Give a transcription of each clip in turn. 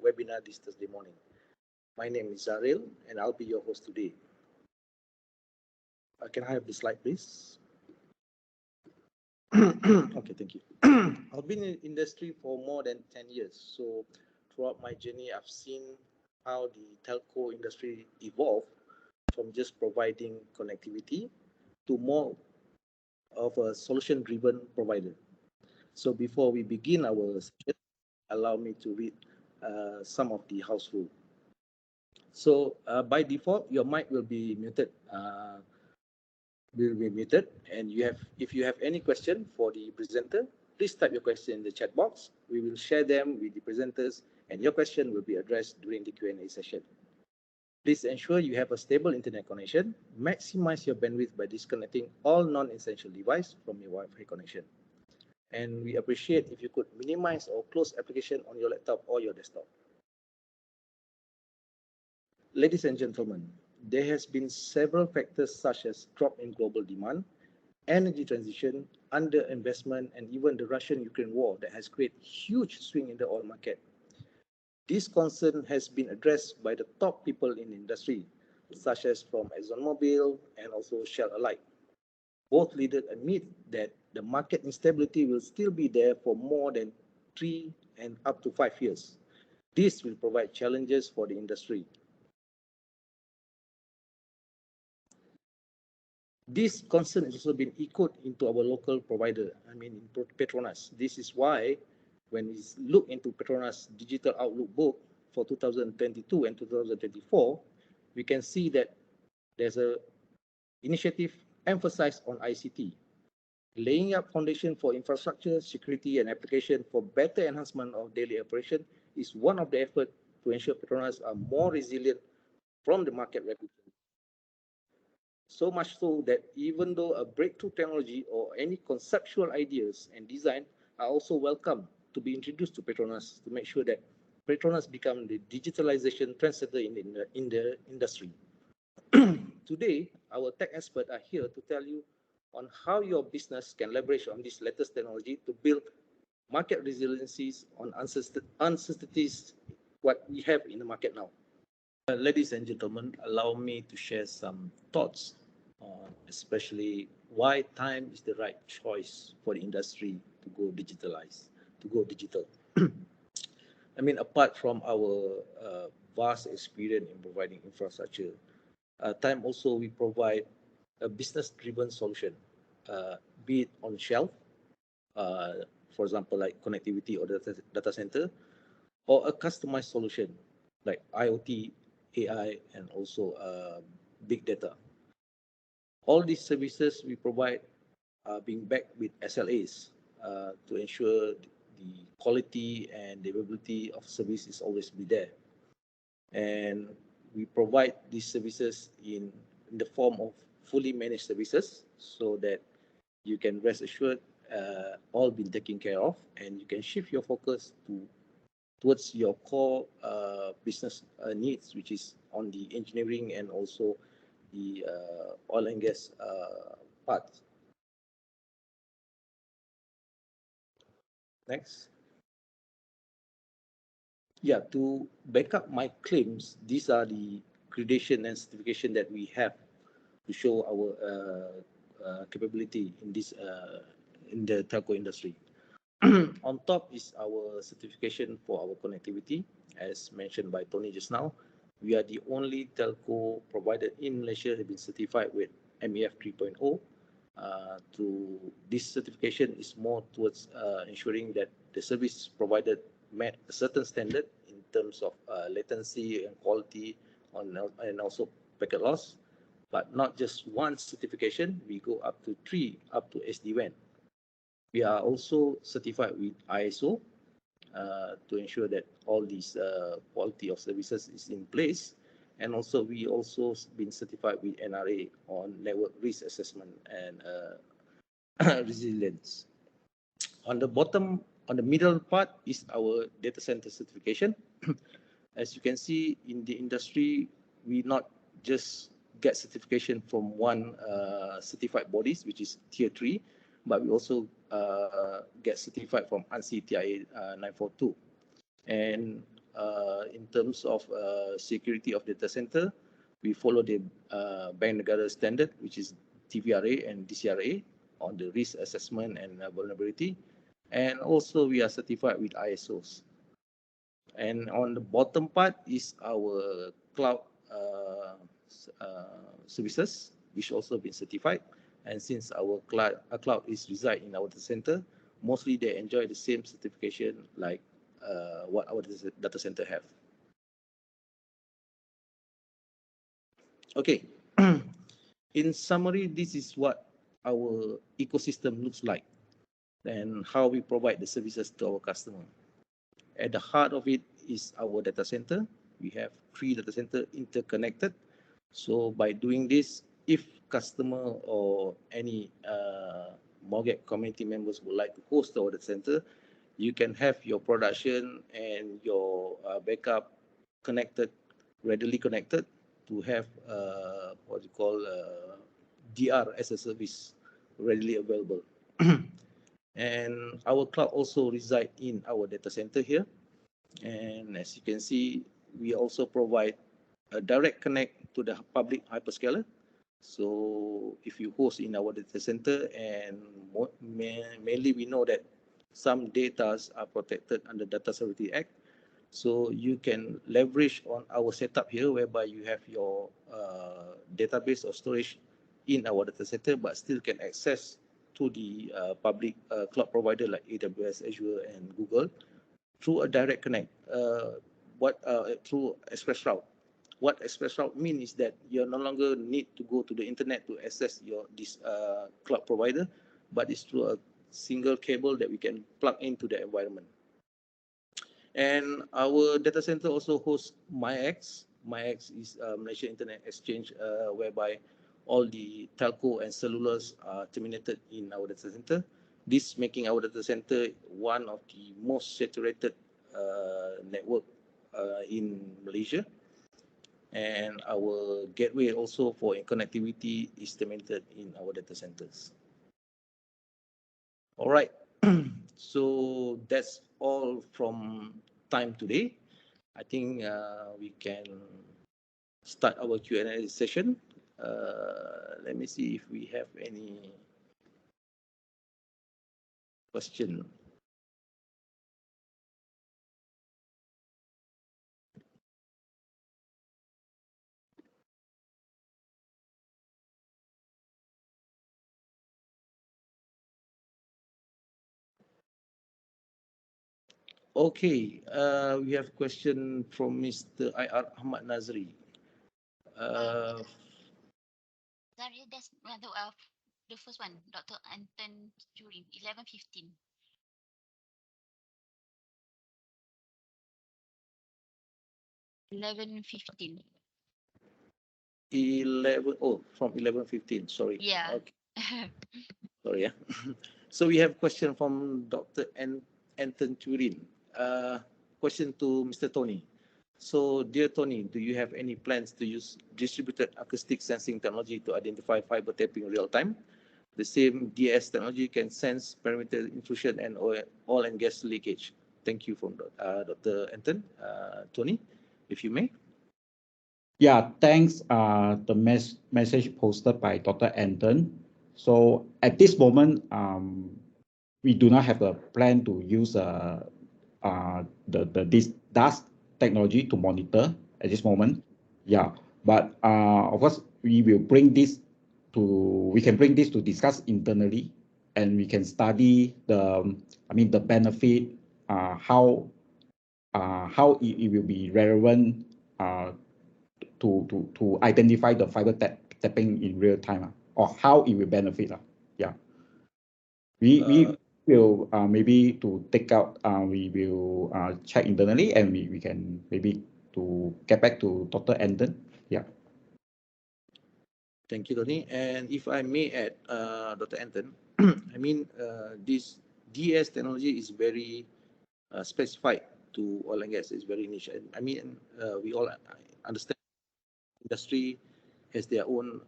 webinar this Thursday morning. My name is Zaril, and I'll be your host today. Can I have the slide, please? Okay, thank you. I've been in industry for more than 10 years. So throughout my journey, I've seen how the telco industry evolved from just providing connectivity to more of a solution-driven provider. So before we begin our session, allow me to read some of the house rules. So by default, your mic will be muted. And if you have any question for the presenter, please type your question in the chat box. We will share them with the presenters, and your question will be addressed during the Q&A session. Please ensure you have a stable internet connection. Maximize your bandwidth by disconnecting all non-essential devices from your Wi-Fi connection. And we appreciate if you could minimize or close application on your laptop or your desktop. Ladies and gentlemen, there has been several factors such as drop in global demand, energy transition, underinvestment, and even the Russian-Ukraine war that has created huge swing in the oil market. This concern has been addressed by the top people in the industry, such as from ExxonMobil and also Shell alike. Both leaders admit that the market instability will still be there for more than 3 and up to 5 years. This will provide challenges for the industry. This concern has also been echoed into our local provider, in Petronas. This is why when we look into Petronas Digital Outlook book for 2022 and 2024, we can see that there's an initiative emphasized on ICT, laying up foundation for infrastructure, security, and application for better enhancement of daily operation is one of the efforts to ensure Petronas are more resilient from the market reputation. So much so that even though a breakthrough technology or any conceptual ideas and design are also welcome to be introduced to Petronas to make sure that Petronas become the digitalization trendsetter in the industry. Today, our tech experts are here to tell you on how your business can leverage on this latest technology to build market resiliencies on uncertainties what we have in the market now. Ladies and gentlemen, allow me to share some thoughts on especially why time is the right choice for the industry to go digital. Apart from our vast experience in providing infrastructure, time also we provide a business-driven solution, be it on shelf, for example, like connectivity or data center, or a customized solution like IoT, AI, and also big data. All these services we provide are being backed with SLAs to ensure the quality and the availability of service is always be there. And we provide these services in the form of fully managed services so that you can rest assured all been taken care of, and you can shift your focus towards your core business needs, which is on the engineering and also the oil and gas part. Next. Yeah, to back up my claims, these are the accreditation and certification that we have to show our capability in this in the telco industry. On top is our certification for our connectivity, as mentioned by Tony just now. We are the only telco provider in Malaysia that has been certified with MEF 3.0. This certification is more towards ensuring that the service provided met a certain standard in terms of latency and quality and also packet loss. But not just one certification, we go up to 3, up to SD-WAN. We are also certified with ISO to ensure that all these quality of services is in place. And also, we also been certified with NRA on network risk assessment and resilience. On the middle part is our data center certification. As you can see in the industry, we not just get certification from one certified bodies, which is tier 3, but we also get certified from ANSI TIA 942. And in terms of security of data center, we follow the Bank Negara standard, which is TVRA and DCRA on the risk assessment and vulnerability. And also we are certified with ISOs. And on the bottom part is our cloud services, which also been certified. And since our cloud is reside in our data center, mostly they enjoy the same certification like what our data center have. Okay. In summary, this is what our ecosystem looks like and how we provide the services to our customer. At the heart of it is our data center. We have 3 data center interconnected. So by doing this, if customer or any MOGEC community members would like to host our data center, you can have your production and your backup connected, readily connected to have what you call DR as a service readily available. And our cloud also reside in our data center here. And as you can see, we also provide a direct connect to the public hyperscaler. So if you host in our data center, and mainly we know that some data are protected under Data Security Act, so you can leverage on our setup here, whereby you have your database or storage in our data center, but still can access to the public cloud provider like AWS, Azure, and Google through a direct connect. Through express route. What express route means is that you no longer need to go to the internet to access this cloud provider, but it's through a single cable that we can plug into the environment. And our data center also hosts MyX. MyX is a Malaysia Internet Exchange, whereby all the telco and cellulars are terminated in our data center. This making our data center one of the most saturated network in Malaysia. And our gateway also for connectivity is terminated in our data centers. All right. So that's all from time today. I think we can start our Q&A session. Let me see if we have any question. Okay, we have a question from Mr. IR Ahmad Nazri. Sorry, that's the first one, Dr. Anton Turing, 11:15. 11:15. 11, oh, from 11:15, sorry. Yeah. Okay. Sorry, yeah. So we have a question from Dr. Anton Turin. Question to Mr. Tony. So, dear Tony, do you have any plans to use distributed acoustic sensing technology to identify fiber tapping real time? The same DS technology can sense perimeter intrusion and oil and gas leakage. Thank you from Dr. Anton. Tony, if you may. Yeah, thanks. The message posted by Dr. Anton. So at this moment, we do not have a plan to use this DAS technology to monitor at this moment. Yeah, but of course we will bring this we can bring this to discuss internally, and we can study the benefit, how it will be relevant to identify the fiber tapping in real time, or how it will benefit. Yeah, we will maybe to take out. We will check internally, and we can maybe to get back to Dr. Anton. Yeah. Thank you, Tony. And if I may add, Dr. Anton, I mean, this DS technology is very specified to oil and gas. It's very niche. I mean, we all understand industry has their own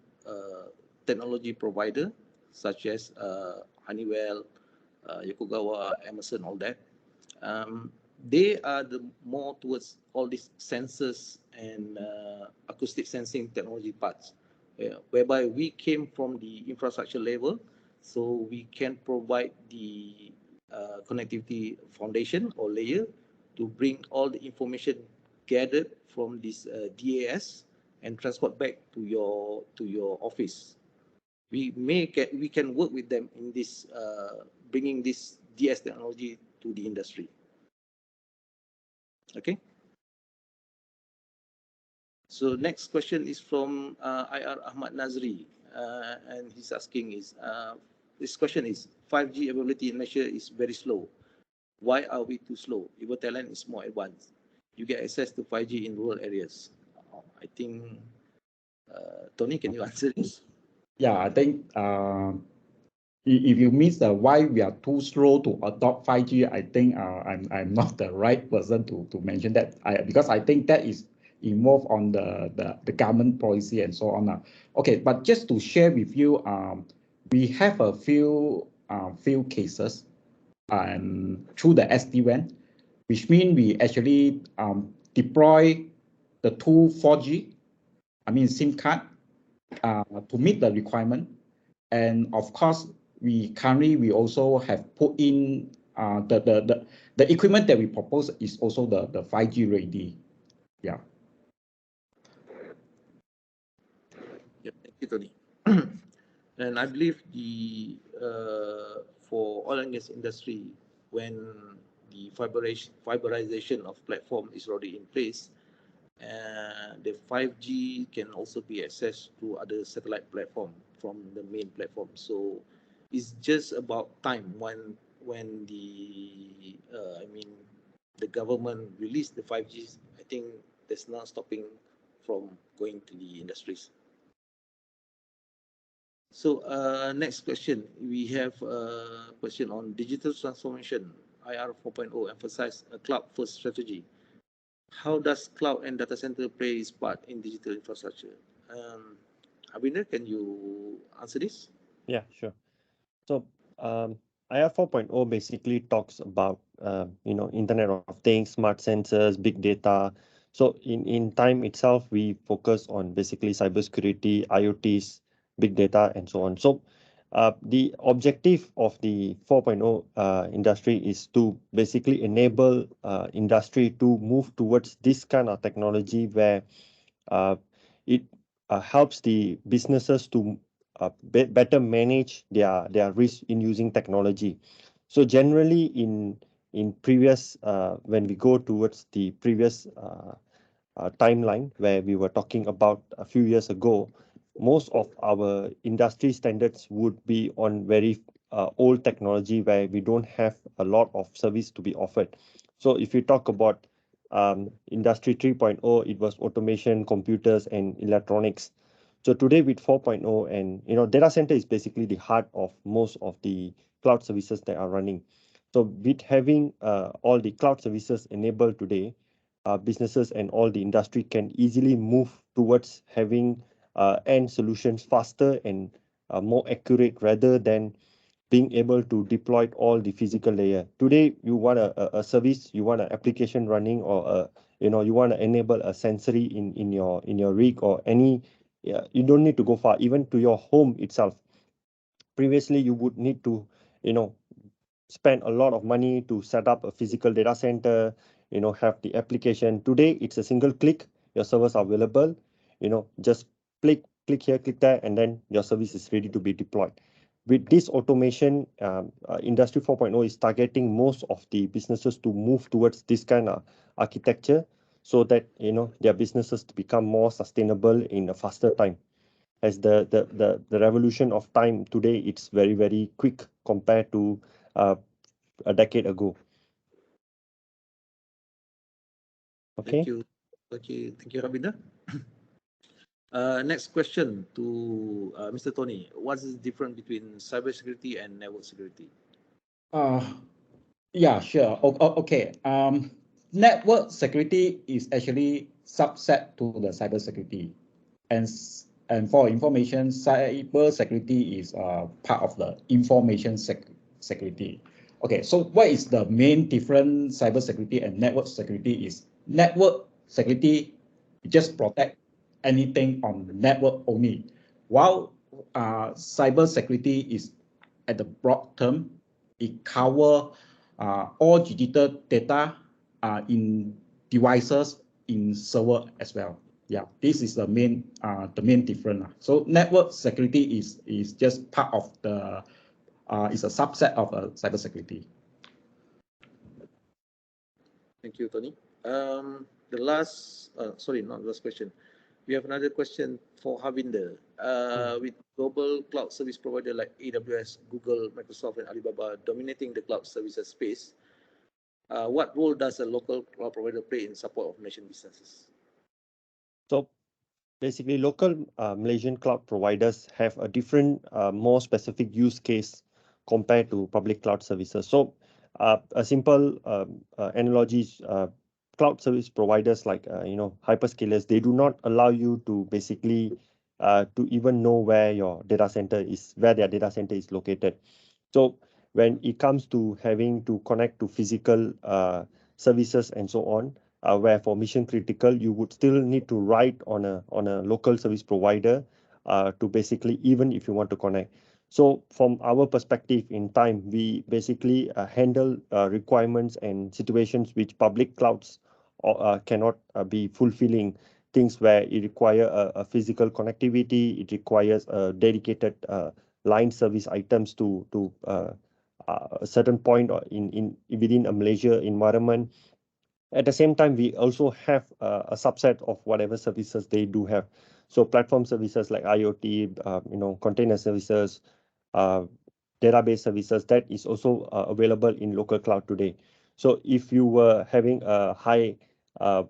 technology provider, such as Honeywell, Yokogawa, Emerson, all that. they are the more towards all these sensors and acoustic sensing technology parts, whereby we came from the infrastructure level, so we can provide the connectivity foundation or layer to bring all the information gathered from this DAS and transport back to your office. We can work with them in this bringing this DS technology to the industry. Okay. So next question is from IR Ahmad Nazri, and he's asking is this question is 5G availability in Malaysia is very slow. Why are we too slow? Talent is more advanced. You get access to 5G in rural areas. I think Tony, can you answer this? Yeah, I think if you mean the why we are too slow to adopt 5G, I think I'm not the right person to mention that. Because I think that is involved on the government policy and so on. Okay, but just to share with you, we have a few cases through the SD-WAN, which means we actually deploy the two 4G, SIM card, to meet the requirement. And of course, we also have put in the equipment that we propose is also the 5G ready. Yeah. Yeah, thank you, Tony. And I believe the for oil and gas industry, when the fiberization of platform is already in place, the 5G can also be accessed through other satellite platform from the main platform. So it's just about time when the the government released the 5G. I think there's no stopping from going to the industries. So next question, we have a question on digital transformation. IR 4.0 emphasize a cloud-first strategy. How does cloud and data center play its part in digital infrastructure? Abhinder, can you answer this? Yeah, sure. So IR 4.0 basically talks about Internet of Things, smart sensors, big data. So in time itself, we focus on basically cybersecurity, IoTs, big data, and so on. So the objective of the 4.0 industry is to basically enable industry to move towards this kind of technology where it helps the businesses to better manage their risk in using technology. So generally in previous when we go towards the previous timeline where we were talking about a few years ago, most of our industry standards would be on very old technology where we don't have a lot of service to be offered. So if you talk about industry 3.0, it was automation, computers, and electronics. So today with 4.0, and data center is basically the heart of most of the cloud services that are running. So with having all the cloud services enabled today, businesses and all the industry can easily move towards having end solutions faster and more accurate rather than being able to deploy all the physical layer. Today, you want a service, you want an application running, or you want to enable a sensory in your rig or any. You don't need to go far, even to your home itself. Previously, you would need to spend a lot of money to set up a physical data center, have the application. Today, it's a single click, your servers are available, just click here, click there, and then your service is ready to be deployed. With this automation, Industry 4.0 is targeting most of the businesses to move towards this kind of architecture so that, their businesses to become more sustainable in a faster time. As the revolution of time today, it's very, very quick compared to a decade ago. Okay. Thank you, Abhinder. Next question to Mr. Tony. What's the difference between cybersecurity and network security? Yeah, sure. Okay. Network security is actually subset to the cybersecurity, and for information, cyber security is part of the information security. Okay, so what is the main difference cybersecurity and network security is network security just protect anything on the network only, while cybersecurity is at the broad term, it cover all digital data in devices in server as well. Yeah, this is the main difference. So network security is just part of the is a subset of cybersecurity. Thank you, Tony. The last, sorry, not last question. We have another question for Harvinder. With global cloud service provider like AWS, Google, Microsoft, and Alibaba dominating the cloud services space, what role does a local cloud provider play in support of nation businesses? So basically, local Malaysian cloud providers have a different, more specific use case compared to public cloud services. So a simple analogy is cloud service providers like hyperscalers, they do not allow you to basically to even know where your data center is, where their data center is located. So when it comes to having to connect to physical services and so on, where for mission critical, you would still need to write on a local service provider to basically, even if you want to connect. So from our perspective in time, we basically handle requirements and situations which public clouds cannot be fulfilling. Things where it require a physical connectivity, it requires a dedicated line service items to a certain point or in within a Malaysia environment. At the same time, we also have a subset of whatever services they do have. So platform services like IoT, container services, database services, that is also available in local cloud today. So if you were having a high, a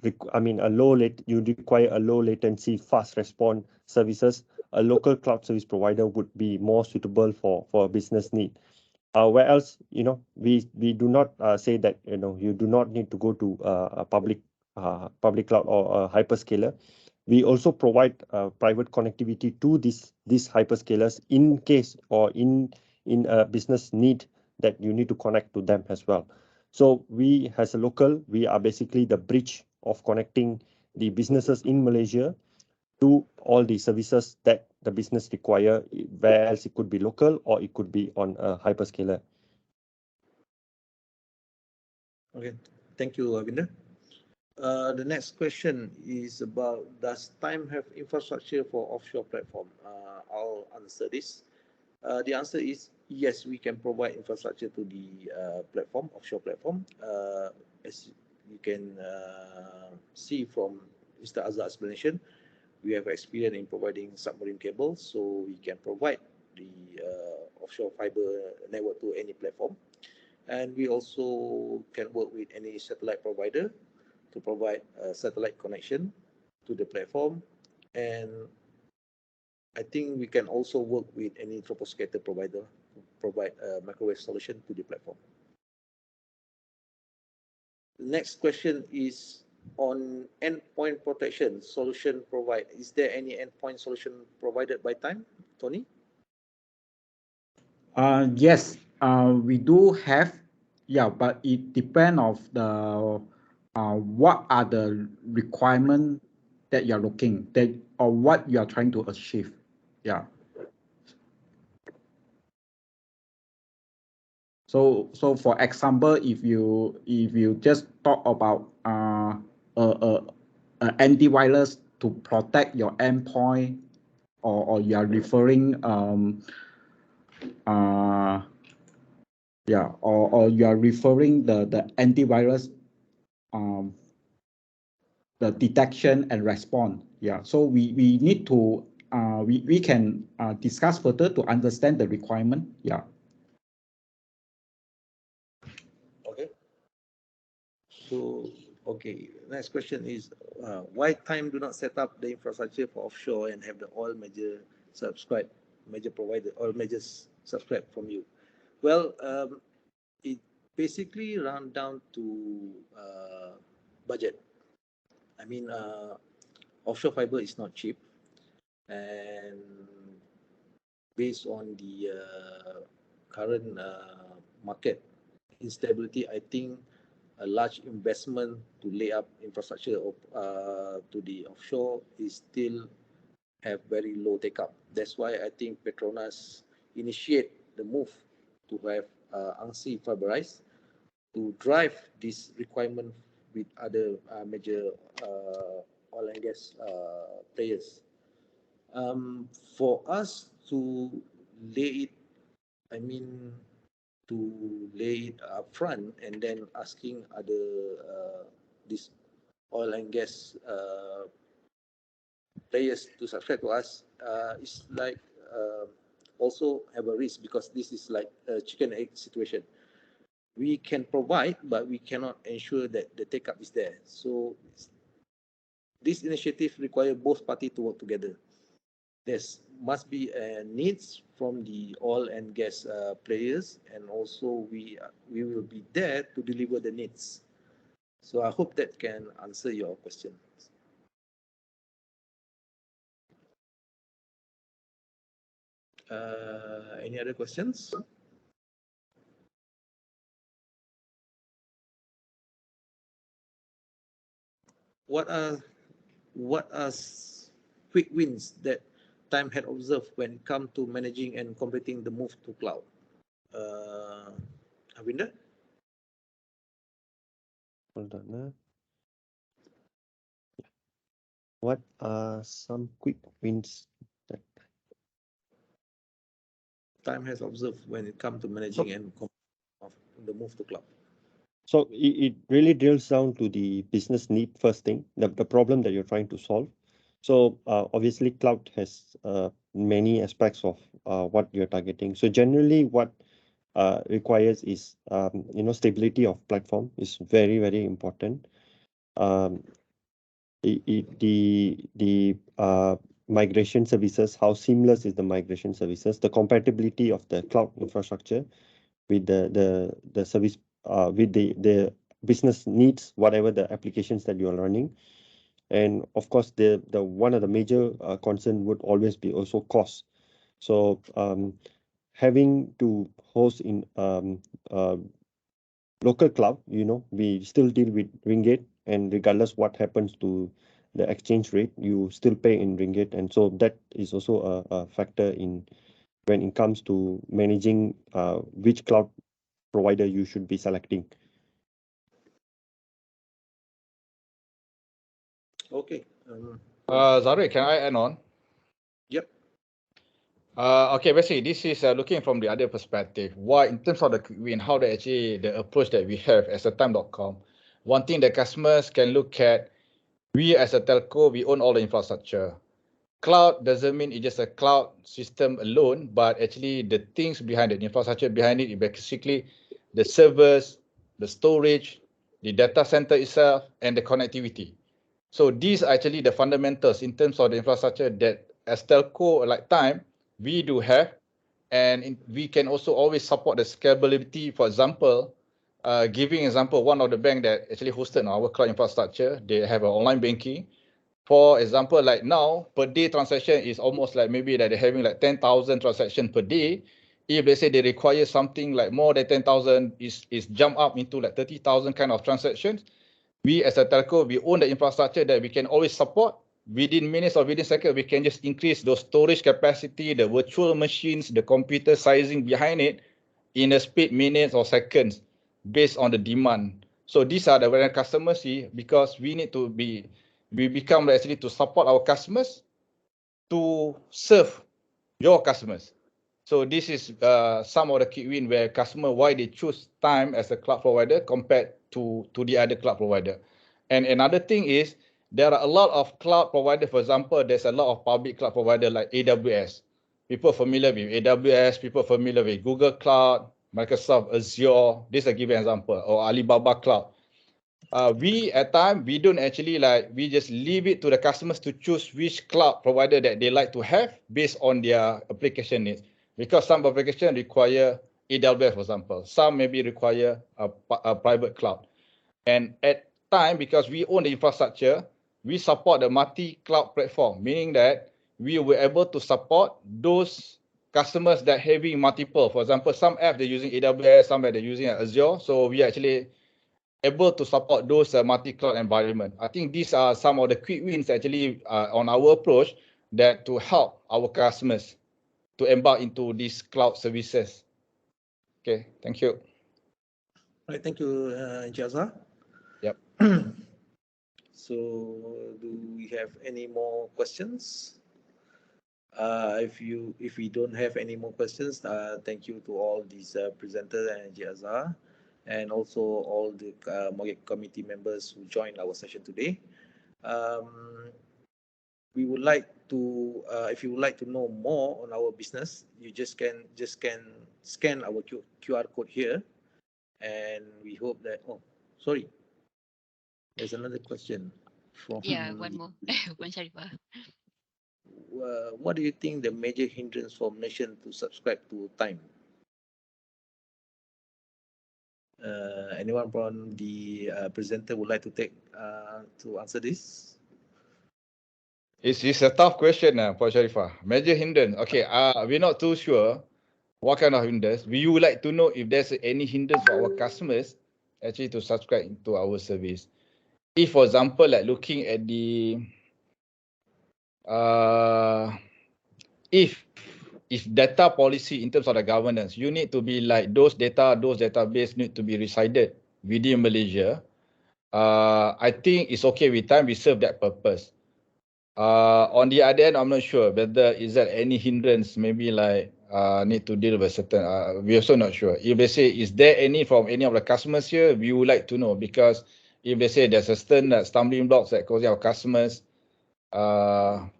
low you require a low latency, fast response services, a local cloud service provider would be more suitable for a business need. Where else, we do not say that you do not need to go to a public cloud or a hyperscaler. We also provide private connectivity to these hyperscalers in case or in a business need that you need to connect to them as well. So we as a local, we are basically the bridge of connecting the businesses in Malaysia to all the services that the business require, where else it could be local or it could be on a hyperscaler. Okay, thank you, Avinder. The next question is about, does Time have infrastructure for offshore platform? I'll answer this. The answer is yes, we can provide infrastructure to the platform, offshore platform. As you can see from Mr. Azhar's explanation, we have experience in providing submarine cables, so we can provide the offshore fiber network to any platform. And we also can work with any satellite provider to provide a satellite connection to the platform. And I think we can also work with any troposcatter provider to provide a microwave solution to the platform. The next question is on endpoint protection solution provide. Is there any endpoint solution provided by Time, Tony? Yes, we do have, yeah, but it depends of the what are the requirements that you're looking that or what you are trying to achieve. Yeah. So for example, if you just talk about antivirus to protect your endpoint, or you are referring yeah, or you are referring the antivirus the detection and response. Yeah, so we need to we can discuss further to understand the requirement. Yeah. Okay. So, okay, next question is why Time do not set up the infrastructure for offshore and have the oil major provider, oil majors subscribe from you? Well, it basically run down to budget. I mean, offshore fiber is not cheap, and based on the current market instability, I think a large investment to lay up infrastructure to the offshore is still have very low take-up. That's why I think Petronas initiate the move to have ANSI fiberized to drive this requirement with other major oil and gas players. For us to lay it, I mean, to lay it up front and then asking other this oil and gas players to subscribe to us is like also have a risk, because this is like a chicken egg situation. We can provide, but we cannot ensure that the take up is there. So this initiative requires both parties to work together. There must be needs from the oil and gas players, and also we will be there to deliver the needs. So I hope that can answer your question. Any other questions? What are quick wins that Time had observed when it comes to managing and completing the move to cloud? Avinda? Hold on. What are some quick wins that Time has observed when it comes to managing and of the move to cloud? So it really drills down to the business need first thing, the problem that you're trying to solve. So obviously cloud has many aspects of what you're targeting. So generally what requires is, stability of platform is very, very important. The migration services, how seamless is the migration services, the compatibility of the cloud infrastructure with the service, with the business needs, whatever the applications that you are running. And of course, the one of the major concern would always be also cost. So having to host in local cloud, we still deal with ringgit, and regardless what happens to the exchange rate, you still pay in ringgit, and so that is also a factor in when it comes to managing which cloud provider you should be selecting. Okay. Zahrid, can I add on? Yep. Okay, basically, this is looking from the other perspective. Why, in terms of the quick win, how the actually the approach that we have as a time.com. One thing that customers can look at, we as a telco, we own all the infrastructure. Cloud doesn't mean it's just a cloud system alone, but actually the things behind it, the infrastructure behind it, is basically the servers, the storage, the data center itself, and the connectivity. So these are actually the fundamentals in terms of the infrastructure that as telco like Time, we do have, and we can also always support the scalability. For example, giving example, one of the bank that actually hosted our cloud infrastructure, they have an online banking. For example, like now, per day transaction is almost like maybe that they're having like 10,000 transactions per day. If they say they require something like more than 10,000, is jump up into like 30,000 kind of transactions. We as a telco, we own the infrastructure that we can always support. Within minutes or within seconds, we can just increase those storage capacity, the virtual machines, the computer sizing behind it in a speed minutes or seconds based on the demand. So these are the when customers see, because we need to be, we become actually to support our customers to serve your customers. So this is some of the key win where customer, why they choose Time as a cloud provider compared to the other cloud provider. And another thing is, there are a lot of cloud provider. For example, there's a lot of public cloud provider like AWS. People familiar with AWS, people familiar with Google Cloud, Microsoft Azure. This I give you an example, or Alibaba Cloud. We at Time, we don't actually we just leave it to the customers to choose which cloud provider that they like to have based on their application needs. Because some applications require AWS, for example. Some maybe require a private cloud. And at Time, because we own the infrastructure, we support the multi-cloud platform, meaning that we were able to support those customers that having multiple. For example, some apps they're using AWS, some they're using Azure. So we actually able to support those multi-cloud environment. I think these are some of the quick wins actually on our approach that to help our customers to embark into these cloud services. Okay, thank you. Right, thank you, Jaza. Yep. So, do we have any more questions? If we don't have any more questions, thank you to all these presenters and Jaza, and also all the MOGEC committee members who joined our session today. We would like to, if you would like to know more on our business, you just can scan our QR code here, and we hope that. Oh, sorry, there's another question from. Yeah, one more. Puan Sharifah. What do you think the major hindrance for nation to subscribe to Time? Anyone from the presenter would like to take to answer this? It's a tough question, Puan Sharifah. Major hindrance. Okay, we're not too sure what kind of hindrance. We would like to know if there's any hindrance for our customers actually to subscribe to our service. If, for example, like looking at the if data policy in terms of the governance, you need to be like those database need to be resided within Malaysia. I think it's okay with Time. We serve that purpose. On the other end, I'm not sure whether is there any hindrance, maybe like need to deal with certain, we're also not sure. If they say, is there any from any of the customers here, we would like to know, because if they say there's a certain stumbling blocks that causing our customers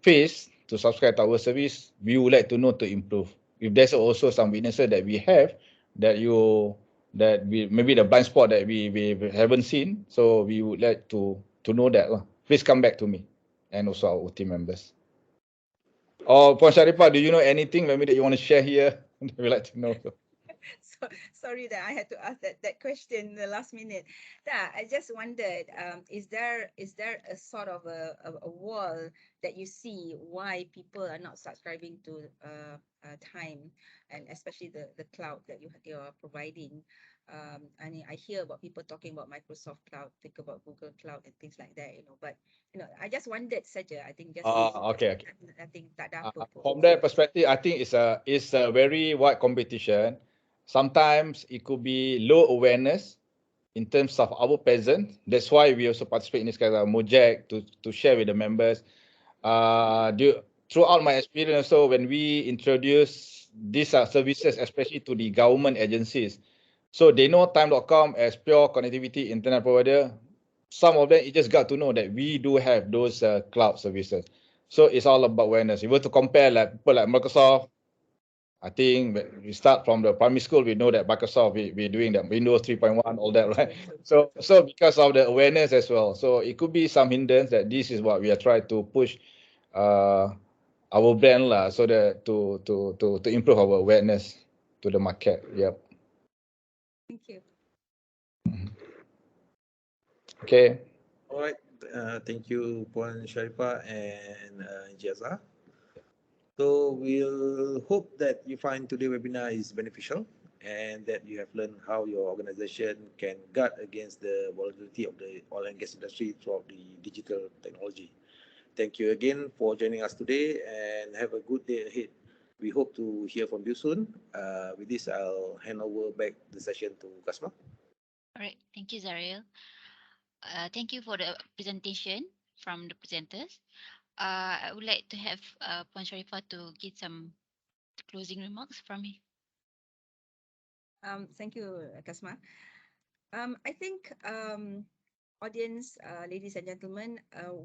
face to subscribe to our service, we would like to know to improve. If there's also some weaknesses that we have, that we maybe the blind spot that we haven't seen, so we would like to know that. Please come back to me and also our team members. Or Puan Sharifah, do you know anything maybe that you want to share here? We'd like to know. So, sorry that I had to ask that question in the last minute. Yeah, I just wondered, is there a sort of a wall that you see why people are not subscribing to Time, and especially the cloud that you are providing? And I hear about people talking about Microsoft Cloud, think about Google Cloud and things like that, but I just wondered saja. I think just Okay. I think tak ada apa pun. From that perspective, I think it's a very wide competition. Sometimes it could be low awareness in terms of our presence. That's why we also participate in this kind of MOGEC to share with the members. Throughout my experience, also when we introduce these services, especially to the government agencies, so they know Time.com as pure connectivity internet provider. Some of them, you just got to know that we do have those cloud services. So it's all about awareness. If you were to compare like people like Microsoft, I think we start from the primary school, we know that Microsoft, we're doing that Windows 3.1, all that, right? So because of the awareness as well. So it could be some hindrance that this is what we are trying to push our brand so that to improve our awareness to the market. Yep. Thank you. Okay. All right. Thank you, Puan Sharifah and Jaza. So we'll hope that you find today's webinar is beneficial and that you have learned how your organization can guard against the volatility of the oil and gas industry throughout the digital technology. Thank you again for joining us today, and have a good day ahead. We hope to hear from you soon. With this, I'll hand over back the session to Kasma. All right. Thank you, Zariel. Thank you for the presentation from the presenters. I would like to have Puan Sharifah to give some closing remarks from me. Thank you, Kasma. I think, audience, ladies and gentlemen,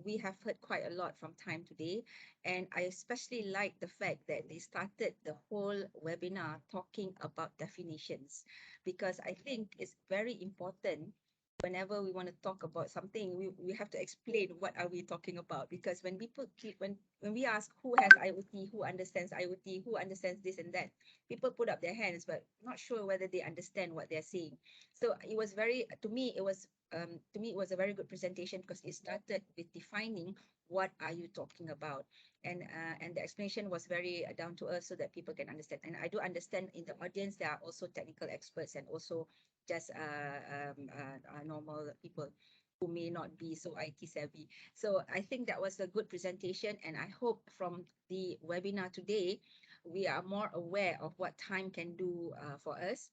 we have heard quite a lot from Time today, and I especially like the fact that they started the whole webinar talking about definitions, because I think it's very important whenever we want to talk about something, we have to explain what are we talking about, because when people when we ask who has IoT, who understands IoT, who understands this and that, people put up their hands but not sure whether they understand what they're saying. So it was very, to me it was a very good presentation, because it started with defining what are you talking about? And the explanation was very down to earth so that people can understand. And I do understand in the audience there are also technical experts and also just normal people who may not be so IT savvy. So I think that was a good presentation, and I hope from the webinar today we are more aware of what time can do for us.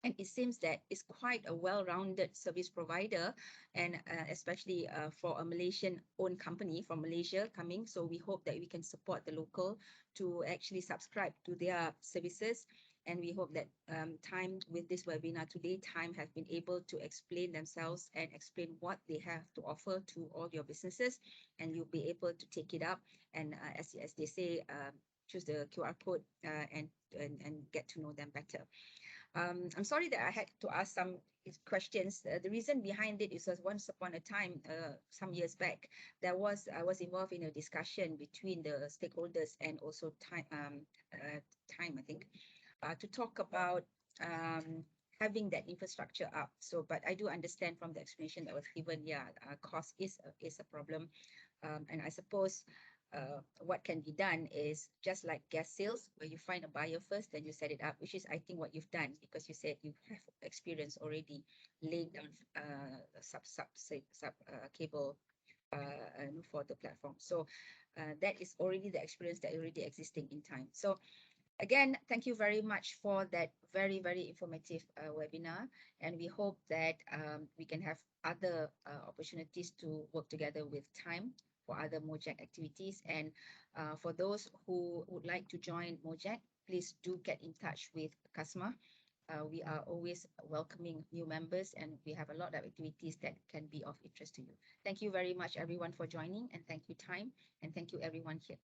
And it seems that it's quite a well-rounded service provider, and especially for a Malaysian-owned company from Malaysia coming. So we hope that we can support the local to actually subscribe to their services. And we hope that Time, with this webinar today, Time have been able to explain themselves and explain what they have to offer to all your businesses, and you'll be able to take it up and as they say, choose the QR code and get to know them better. I'm sorry that I had to ask some questions. The reason behind it is that once upon a time, some years back, I was involved in a discussion between the stakeholders and also Time, I think, to talk about having that infrastructure up. So, but I do understand from the explanation that was given, yeah, cost is a problem, and I suppose what can be done is just like gas sales, where you find a buyer first, then you set it up, which is I think what you've done, because you said you have experience already laying down sub cable for the platform. So that is already the experience that already existing in Time. So again, thank you very much for that very, very informative webinar. And we hope that we can have other opportunities to work together with Time for other MOGEC activities. And for those who would like to join MOGEC, please do get in touch with Kasma. We are always welcoming new members, and we have a lot of activities that can be of interest to you. Thank you very much, everyone, for joining, and thank you, Time, and thank you, everyone here.